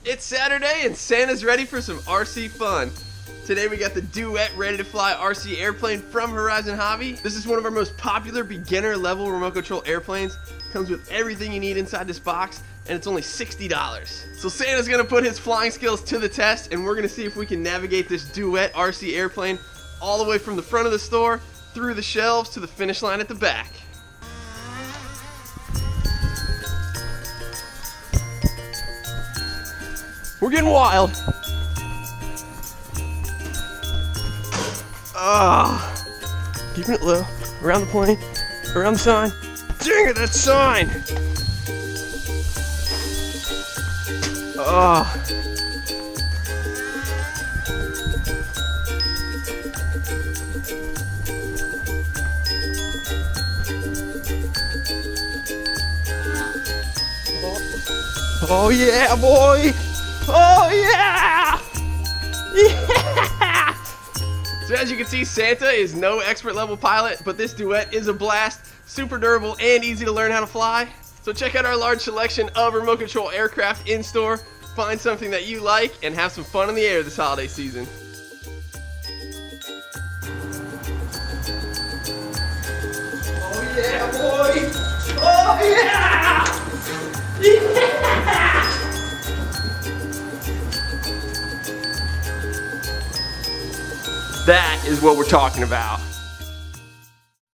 It's Saturday and Santa's ready for some RC fun. Today we got the Duet ready to fly RC airplane from Horizon Hobby. This is one of our most popular beginner level remote control airplanes. Comes with everything you need inside this box and it's only $60. So Santa's gonna put his flying skills to the test and we're gonna see if we can navigate this Duet RC airplane all the way from the front of the store, through the shelves to the finish line at the back. We're getting wild. Keeping it low, around the plane, around the sign. Dang it, that sign! Oh yeah, boy! Oh yeah! Yeah! So as you can see, Santa is no expert level pilot, but this Duet is a blast, super durable and easy to learn how to fly. So check out our large selection of remote control aircraft in store, find something that you like, and have some fun in the air this holiday season. Oh yeah, boy! Oh yeah! Yeah! That is what we're talking about.